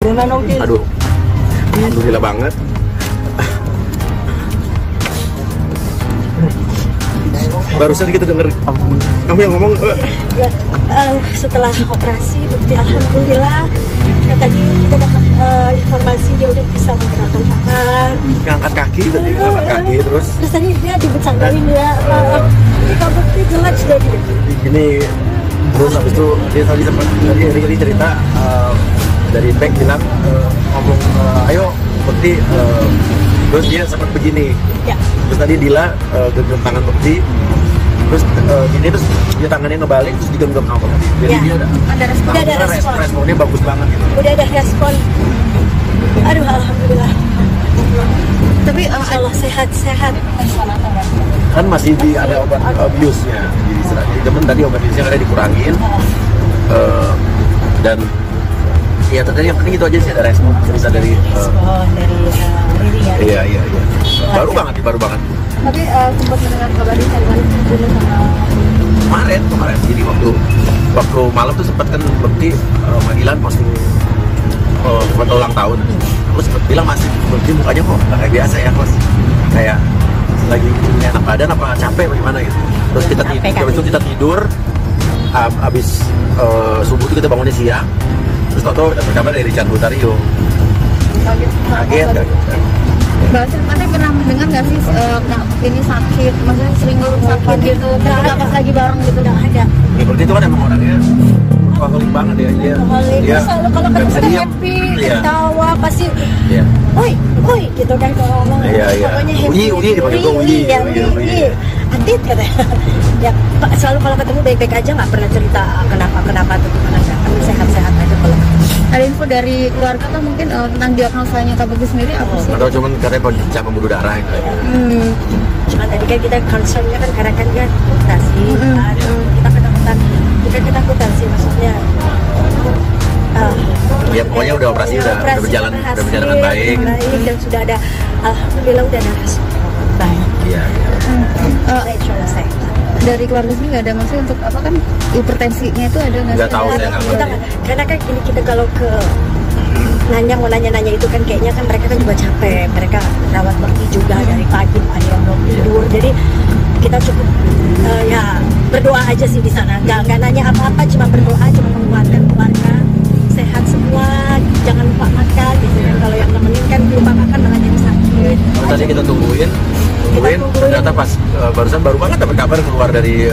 Aduh, alhamdulillah banget. Barusan kita denger kamu yang ngomong setelah operasi bukti alhamdulillah ya, tadi kita dapat informasi dia udah bisa menggerakkan tangan, ngangkat kaki tadi, ngangkat kaki terus tadi dia dibecanggain ya, kita bukti jelas dari gini. Terus habis itu dia tadi sempat dari cerita dari back bilang ngomong ayo bukti, terus dia sempat begini ya. Terus tadi Dila genggam tangan bukti, terus gini terus dia tangannya ngebalik terus digenggam sama bukti. Jadi ya. dia Ada respon. Udah ada respon. Responnya bagus banget gitu. Udah ada respon. Aduh alhamdulillah. Tapi Allah sehat-sehat. Kan masih ada obat abuse-nya. Jadi temen tadi obat abuse-nya ada dikurangin. Dan ya tadi yang penting itu aja sih, ada respon bisa dari Riri ya. Iya. Baru banget. Tapi sempat mendengar kabarnya kemarin sama Kemarin. Jadi waktu malam tuh sempat kan bukti Madilan posting foto ulang tahun. Aku sempat bilang masih bukti mukanya kok nggak kayak biasa ya, Mas. Kayak lagi punya enak badan apa capek bagaimana gitu. Terus kita tidur, habis subuh itu kita bangunnya siang. Terus tau dapat kabar dari Richard Butario. Kaget. Bahasa mana pernah mendengar nggak sih ini sakit, maksudnya sering ngeluh sakit gitu, tapi nggak pas lagi bareng gitu, nggak ada. Ya berarti itu kan emang orangnya alkoholik banget ya, dia selalu kalau ketemu happy, ketawa pasti, woi gitu kan kalau ngomong. Iya. Pokoknya happy. Uyi dipanggil gue Uyi. Adit katanya. Ya selalu kalau ketemu baik-baik aja, nggak pernah cerita kenapa atau gimana, kami sehat-sehat aja kalau ketemu. Ada info dari keluarga kan mungkin tentang diagnosanya Kak Bagus sendiri apa sih? Atau cuman katanya penderita pembuluh darah gitu. Cuman tadi kan kita concernnya kan karena kan dia mutasi, kita ketakutan sih maksudnya. Ya pokoknya udah operasi udah berjalan dengan baik. Dan sudah ada alhamdulillah udah ada respon baik. Iya. Saya dari keluarga sendiri nggak ada maksudnya untuk apa kan hipertensinya itu ada nggak tahu saya nggak. Karena kan gini, kita kalau ke mau nanya itu kan kayaknya kan mereka kan juga capek, mereka rawat bukti juga dari pagi, ada yang belum tidur, jadi kita cukup ya berdoa aja sih di sana, nggak nanya apa-apa, cuma berdoa, cuma menguatkan keluarga sehat semua, jangan lupa makan gitu kan. Kalau yang nemenin kan lupa makan malah jadi sakit. Tadi kita tungguin ternyata pas baru banget dapat kabar keluar dari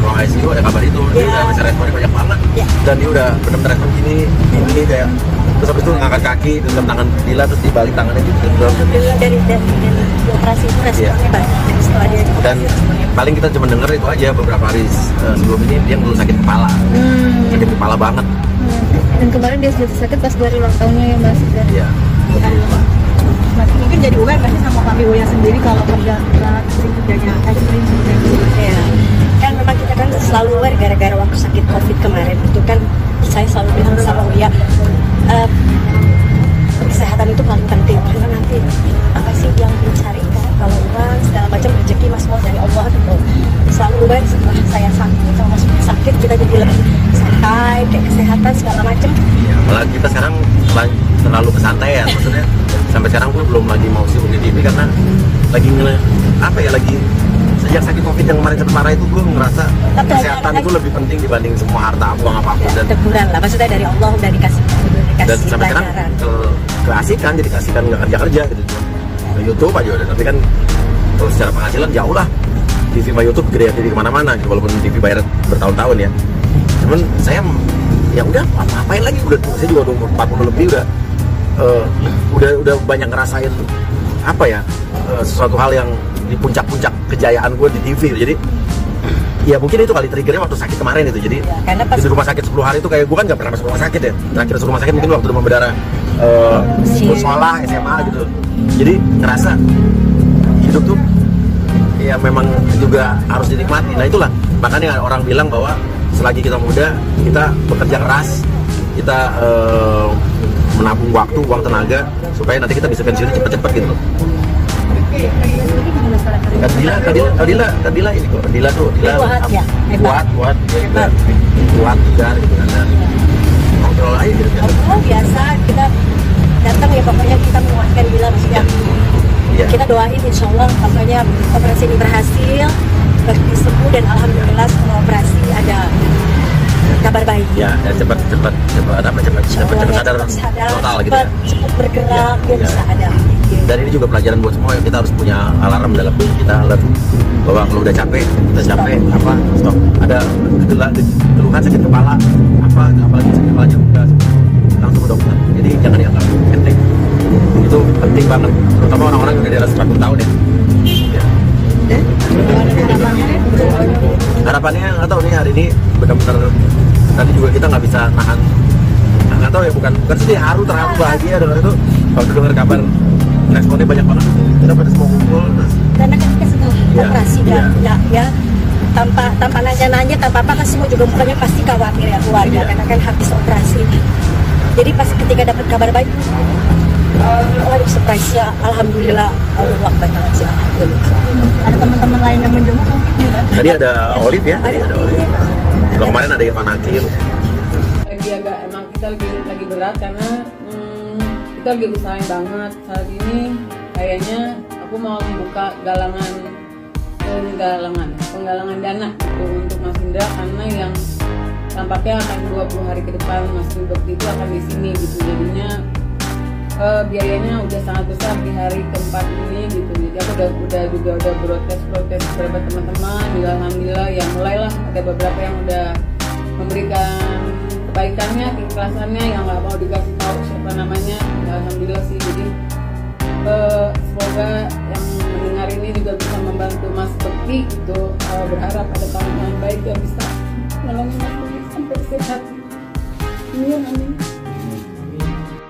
ruang ICU, ada kabar itu. Dia udah bisa responnya banyak banget dan dia udah benar-benar respon gini kayak, terus habis itu ngangkat kaki dengan tangan Dila, terus dibalik tangannya gitu. Dari operasi itu responnya banyak. Setelah dia dan paling kita cuma denger itu aja beberapa hari sebelum ini dia ngeluh sakit kepala, sakit kepala banget. Dan kemarin dia sudah sakit pas dari ulang tahunnya ya Mbak Sida. Iya. Berarti mungkin jadi aware nggak sih sama kami Uya sendiri kalau kerja sering kerjanya sering ya. Kan memang kita kan selalu aware gara-gara waktu sakit COVID kemarin itu kan saya selalu bilang sama Uya, kesehatan itu paling penting karena nanti apa sih yang dicari kan, kalau uang segala macam rezeki mas mau dari Allah gitu. Selalu aware setelah saya sakit sama sakit kita jadi lebih santai, kayak kesehatan segala macam. Ya, malah kita sekarang terlalu kesantaian, maksudnya sampai sekarang gue belum lagi mau sibuk di TV karena lagi lagi sejak sakit COVID yang kemarin parah itu gue ngerasa kesehatan itu lebih penting dibanding semua harta uang apapun. Dan teguran lah, maksudnya dari Allah udah dikasih dan sampai sekarang keasikan, jadi keasikan nggak kerja gitu, cuma YouTube aja udah. Tapi kan kalau secara penghasilan jauh lah, TV sama YouTube gede kemana-mana gitu, walaupun TV bayar bertahun-tahun ya. Cuman saya ya udah ngapain lagi, saya juga udah umur 40 lebih, udah banyak ngerasain apa ya, sesuatu hal yang di puncak-puncak kejayaan gue di TV. Jadi ya mungkin itu kali triggernya waktu sakit kemarin itu. Jadi ya, di rumah sakit 10 hari itu kayak gue kan gak pernah masuk rumah sakit ya. Terakhir masuk rumah sakit mungkin waktu demam berdarah sekolah SMA gitu. Jadi ngerasa hidup tuh ya memang juga harus dinikmati. Nah itulah makanya orang bilang bahwa selagi kita muda, kita bekerja keras, kita menabung waktu, uang, tenaga supaya nanti kita bisa pensiun cepet-cepet gitu. Kadila ini kok, Kadila tuh kuat ya, kuat juga gitu kan, dan kontrol aja gitu kan. Biasa kita kita doain insya Allah pokoknya operasi ini berhasil, berarti sembuh, dan alhamdulillah setelah operasi ada kabar baik. Ya, dan cepat sadar total gitu ya. Cepat bergerak, dia bisa ada. Dan ini juga pelajaran buat semua, kita harus punya alarm dalam diri kita, alert bahwa kalau udah capek, kita capek, apa, stop. Ada keluhan sakit kepala, apa, apalagi sakit kepalanya udah langsung ke dokter. Jadi jangan dianggap enteng. Itu penting banget, terutama orang-orang yang udah di atas 40 tahun ya. Harapannya nggak tahu nih hari ini benar-benar, tadi juga kita nggak bisa nahan, nggak tahu ya, bukan sih terharu bahagia dengan itu waktu dengar kabar. Responnya banyak banget, kita pada semua kumpul karena kan kita semua operasi ya tanpa nanya-nanya, tanpa apa kan semua juga mukanya pasti khawatir ya keluarga, karena kan habis operasi. Jadi pas ketika dapat kabar baik, surprise ya, alhamdulillah, Allah banget sih, alhamdulillah. Ada teman-teman lain yang menjenguk mungkin juga. Tadi ada Olive ya, ada Olive. Kalau kemarin ada Irfan Hakim. Lagi agak emang kita lagi berat karena kita lagi usahain banget saat ini. Kayaknya aku mau membuka penggalangan dana gitu untuk Mas Indra, karena yang tampaknya akan 20 hari ke depan Mas Indra itu akan di sini gitu. Jadinya biayanya udah sangat besar di hari keempat ini gitu. Jadi aku udah broadcast beberapa teman-teman, alhamdulillah yang mulailah ada beberapa yang udah memberikan kebaikannya, keikhlasannya, yang nggak mau dikasih tahu siapa namanya. Ya, alhamdulillah sih. Jadi semoga yang mendengar ini juga bisa membantu Mas Bekti gitu. Berharap ada kawan-kawan baik yang bisa nolongin Mas Bekti sampai sehat. Amin.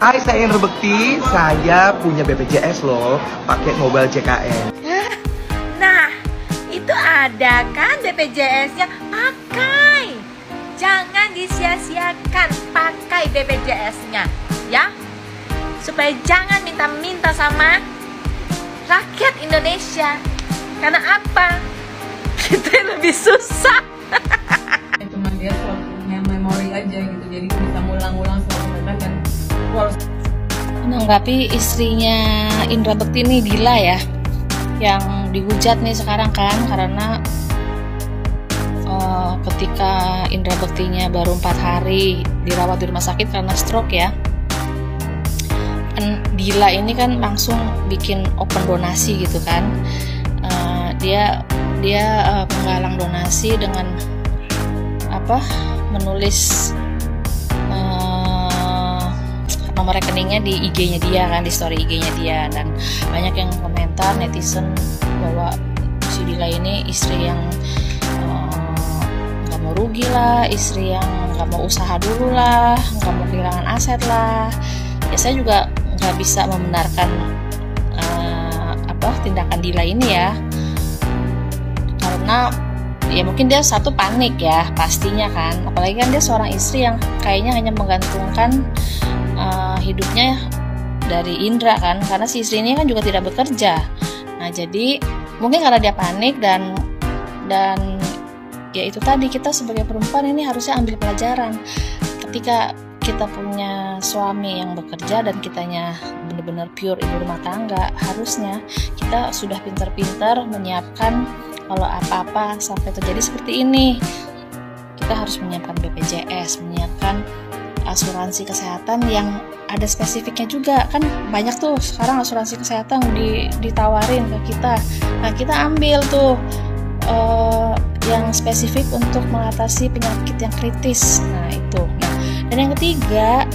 Hai, saya Indra Bekti. Saya punya BPJS loh, pakai mobile JKN. Nah, itu ada kan BPJS-nya? Pakai. Jangan disia-siakan, pakai BPJS-nya, ya. Supaya jangan minta-minta sama rakyat Indonesia. Karena apa? Kita lebih susah. Cuma dia punya memori aja gitu, jadi bisa ngulang-ngulang selalu mereka, dan harus menanggapi istrinya Indra Bekti ini, Dila ya, yang dihujat nih sekarang kan, karena ketika Indra Bektinya baru 4 hari dirawat di rumah sakit karena stroke ya, Dila ini kan langsung bikin open donasi gitu kan. Dia menggalang donasi dengan menulis nomor rekeningnya di IG-nya dia kan, di story IG-nya dia, dan banyak yang komentar netizen bahwa si Dila ini istri yang nggak mau rugi lah, istri yang nggak mau usaha dulu lah, nggak mau kehilangan aset lah. Ya saya juga nggak bisa membenarkan tindakan Dila ini ya, karena ya mungkin dia satu panik ya pastinya kan, apalagi kan dia seorang istri yang kayaknya hanya menggantungkan hidupnya dari Indra kan, karena si istri ini kan juga tidak bekerja. Nah jadi mungkin karena dia panik dan ya itu tadi, kita sebagai perempuan ini harusnya ambil pelajaran. Ketika kita punya suami yang bekerja dan kitanya benar-benar pure ibu rumah tangga, harusnya kita sudah pintar-pintar menyiapkan kalau apa-apa sampai terjadi seperti ini. Kita harus menyiapkan BPJS, menyiapkan asuransi kesehatan yang ada spesifiknya juga kan. Banyak tuh sekarang asuransi kesehatan ditawarin ke kita. Nah kita ambil tuh yang spesifik untuk mengatasi penyakit yang kritis. Nah itu. Nah dan yang ketiga,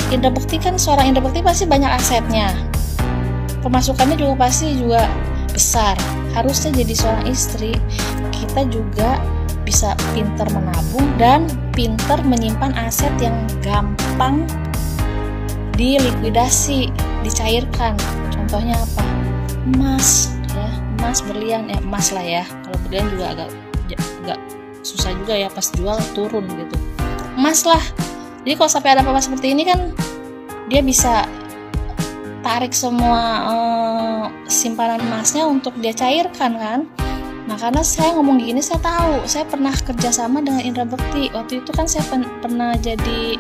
Indra Bekti kan, seorang Indra Bekti pasti banyak asetnya, pemasukannya juga pasti juga besar. Harusnya jadi seorang istri kita juga bisa pintar menabung dan pintar menyimpan aset yang gampang dilikuidasi, dicairkan. Contohnya apa? Emas ya, emas, berlian ya, emas lah ya. Kalau berlian juga agak susah juga ya, pas jual turun gitu. Emas lah. Jadi kalau sampai ada apa-apa seperti ini kan, dia bisa tarik semua simpanan emasnya untuk dia cairkan kan. Nah karena saya ngomong gini, saya tahu, saya pernah kerjasama dengan Indra Bekti. Waktu itu kan saya pernah jadi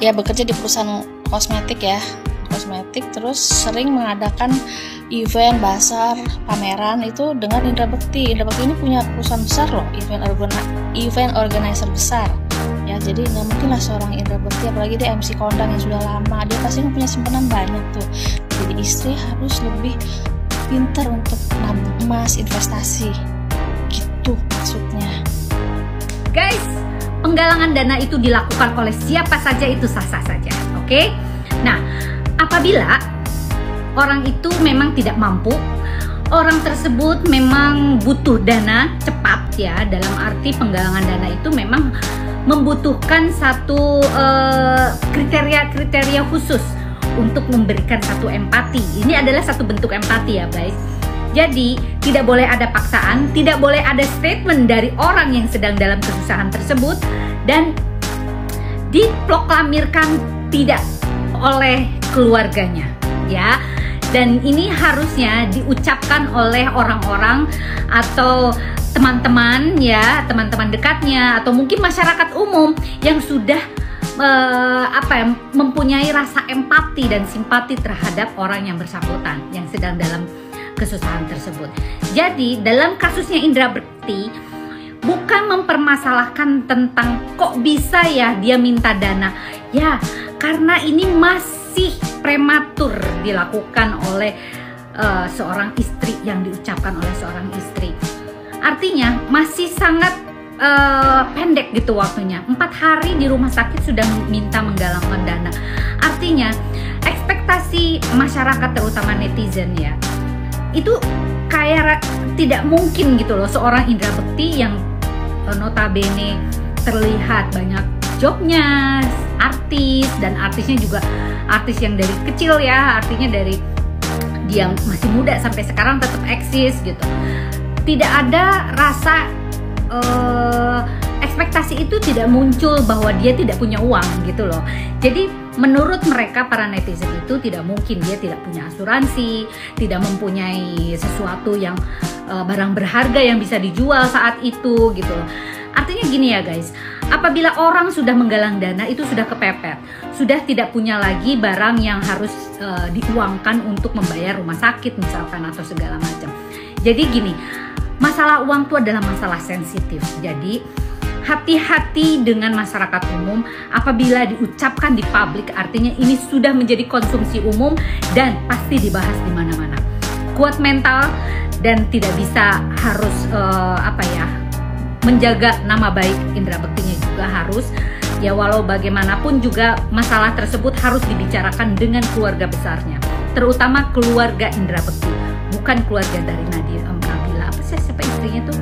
ya bekerja di perusahaan kosmetik ya, kosmetik, terus sering mengadakan event, bazar, pameran itu dengan Indra Bekti. Indra Bekti ini punya perusahaan besar loh, event organizer besar. Ya, jadi nggak mungkin lah seorang Indra Bekti, apalagi dia MC kondang yang sudah lama, dia pasti punya simpanan banyak tuh. Jadi istri harus lebih pintar untuk nabung emas, investasi, gitu maksudnya. Guys, penggalangan dana itu dilakukan oleh siapa saja itu sah-sah saja, oke? Nah, apabila orang itu memang tidak mampu, orang tersebut memang butuh dana cepat ya, dalam arti penggalangan dana itu memang membutuhkan satu kriteria-kriteria khusus untuk memberikan satu empati. Ini adalah satu bentuk empati ya guys. Jadi tidak boleh ada paksaan, tidak boleh ada statement dari orang yang sedang dalam kesusahan tersebut dan diproklamirkan tidak oleh keluarganya ya. Dan ini harusnya diucapkan oleh orang-orang atau teman-teman ya, teman-teman dekatnya atau mungkin masyarakat umum yang sudah mempunyai rasa empati dan simpati terhadap orang yang bersangkutan yang sedang dalam kesusahan tersebut. Jadi dalam kasusnya Indra Bekti bukan mempermasalahkan tentang kok bisa ya dia minta dana ya, karena ini masih prematur dilakukan oleh seorang istri, yang diucapkan oleh seorang istri. Artinya masih sangat pendek gitu waktunya. 4 hari di rumah sakit sudah minta menggalangkan dana. Artinya ekspektasi masyarakat terutama netizen ya, itu kayak tidak mungkin gitu loh seorang Indra Bekti yang notabene terlihat banyak jobnya, artis, dan artisnya juga artis yang dari kecil ya, artinya dari dia masih muda sampai sekarang tetap eksis gitu. Tidak ada rasa ekspektasi itu tidak muncul bahwa dia tidak punya uang gitu loh. Jadi menurut mereka para netizen itu tidak mungkin dia tidak punya asuransi, tidak mempunyai sesuatu yang barang berharga yang bisa dijual saat itu gitu loh. Artinya gini ya guys, apabila orang sudah menggalang dana itu sudah kepepet, sudah tidak punya lagi barang yang harus diuangkan untuk membayar rumah sakit misalkan atau segala macam. Jadi gini, masalah uang itu adalah masalah sensitif. Jadi hati-hati dengan masyarakat umum apabila diucapkan di publik, artinya ini sudah menjadi konsumsi umum dan pasti dibahas di mana-mana. Kuat mental dan tidak bisa harus menjaga nama baik Indra Bektinya juga harus ya, walau bagaimanapun juga masalah tersebut harus dibicarakan dengan keluarga besarnya, terutama keluarga Indra Bekti, bukan keluarga dari Nabila, siapa istrinya tuh.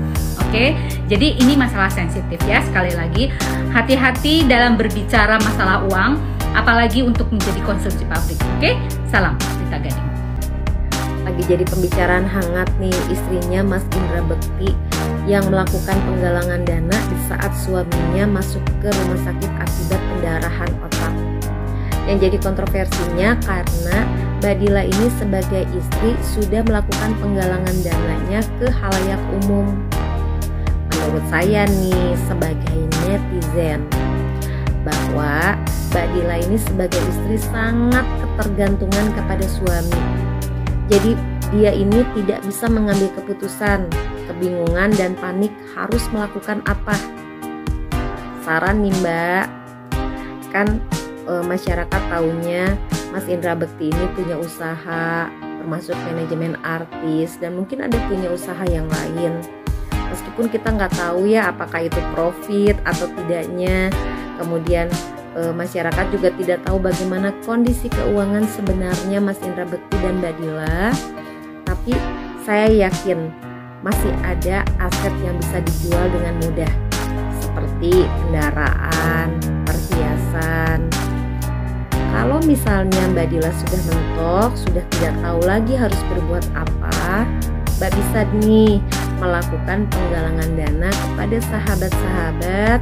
Oke, jadi ini masalah sensitif ya. Sekali lagi, hati-hati dalam berbicara masalah uang, apalagi untuk menjadi konsumsi publik. Oke, salam Rita Gading. Lagi jadi pembicaraan hangat nih istrinya Mas Indra Bekti yang melakukan penggalangan dana di saat suaminya masuk ke rumah sakit akibat pendarahan otak. Yang jadi kontroversinya karena Badila ini sebagai istri sudah melakukan penggalangan dananya ke khalayak umum. Menurut saya nih sebagai netizen, bahwa Badila ini sebagai istri sangat ketergantungan kepada suami. Jadi dia ini tidak bisa mengambil keputusan, kebingungan dan panik harus melakukan apa. Saran nih Mbak, kan masyarakat taunya Mas Indra Bekti ini punya usaha termasuk manajemen artis dan mungkin ada punya usaha yang lain. Meskipun kita nggak tahu ya apakah itu profit atau tidaknya. Kemudian masyarakat juga tidak tahu bagaimana kondisi keuangan sebenarnya Mas Indra Bekti dan Badila. Tapi saya yakin masih ada aset yang bisa dijual dengan mudah, seperti kendaraan, perhiasan. Kalau misalnya Mbak Dila sudah mentok, sudah tidak tahu lagi harus berbuat apa, Mbak bisa nih melakukan penggalangan dana kepada sahabat-sahabat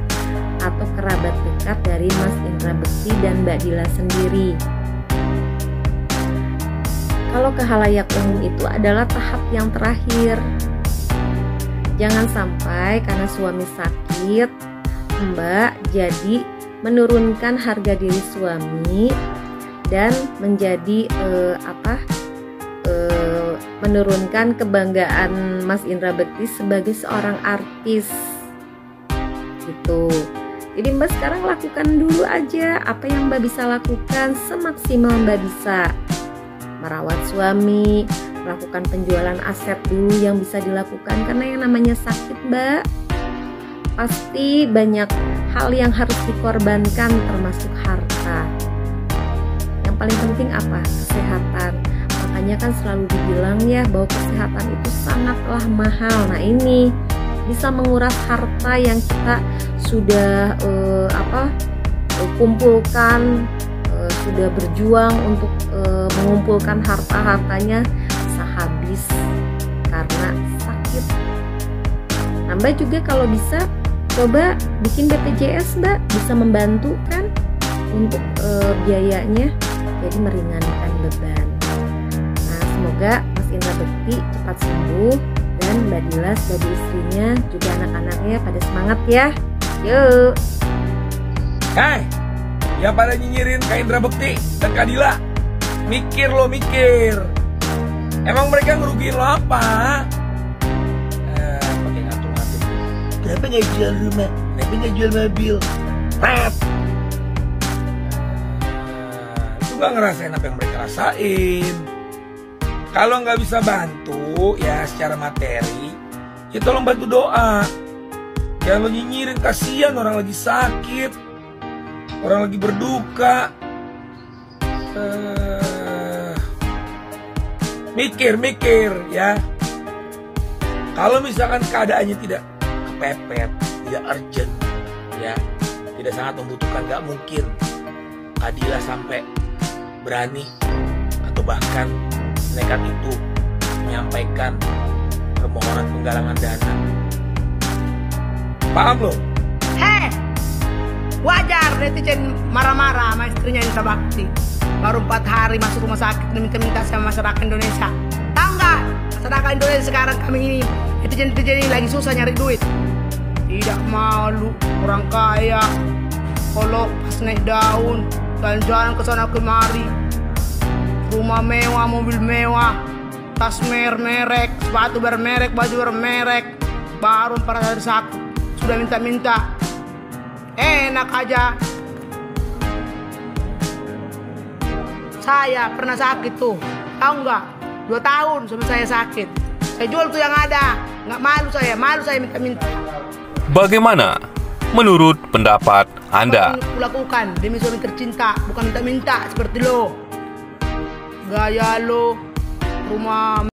atau kerabat dekat dari Mas Indra Bekti dan Mbak Dila sendiri. Kalau ke khalayak umum itu adalah tahap yang terakhir. Jangan sampai karena suami sakit, Mbak jadi menurunkan harga diri suami dan menjadi menurunkan kebanggaan Mas Indra Bekti sebagai seorang artis gitu. Jadi Mbak sekarang lakukan dulu aja apa yang Mbak bisa lakukan semaksimal Mbak bisa. Merawat suami, melakukan penjualan aset dulu yang bisa dilakukan, karena yang namanya sakit Mbak pasti banyak hal yang harus dikorbankan termasuk harta. Yang paling penting apa? Kesehatan. Makanya kan selalu dibilang ya bahwa kesehatan itu sangatlah mahal. Nah ini bisa menguras harta yang kita sudah kumpulkan, sudah berjuang untuk mengumpulkan harta-hartanya bisa habis karena sakit. Nah, Mbak juga kalau bisa coba bikin BPJS Mbak, bisa membantu kan untuk biayanya, jadi meringankan beban. Nah semoga Mas Indra Bekti cepat sembuh dan Mbak Dila sebagai istrinya juga anak-anaknya pada semangat ya. Yuk. Hai, yang pada nyinyirin Kak Indra Bekti dan Kak Dila, mikir lo mikir. Emang mereka ngerugiin lo apa? Pakai ngatur-ngatur. Kenapa nggak jual rumah? Kenapa nggak jual mobil? Itu nggak ngerasain apa yang mereka rasain. Kalau nggak bisa bantu ya secara materi, ya tolong bantu doa. Jangan lo nyinyirin, kasihan orang lagi sakit, orang lagi berduka. Mikir ya. Kalau misalkan keadaannya tidak kepepet, tidak urgent, ya, tidak sangat membutuhkan, nggak mungkin Adila sampai berani atau bahkan nekat itu menyampaikan permohonan penggalangan dana. Paham lo? Heh, wajar netizen marah-marah sama istrinya Indra Bekti. Baru 4 hari masuk rumah sakit minta-minta sama masyarakat Indonesia. Tahu nggak? Masyarakat Indonesia sekarang kami ini netizen ini lagi susah nyari duit. Tidak malu orang kaya. Kalau pas naik daun dan jalan ke sana kemari, rumah mewah, mobil mewah, tas merek, sepatu bermerek, baju bermerek, baru para dari sakit sudah minta-minta. Enak aja. Saya pernah sakit tuh, tahu nggak? 2 tahun sampai saya sakit. Saya jual tuh yang ada, nggak malu saya minta-minta. Bagaimana menurut pendapat Anda? Aku lakukan demi suami tercinta, bukan minta-minta seperti lo. Gaya lo, rumah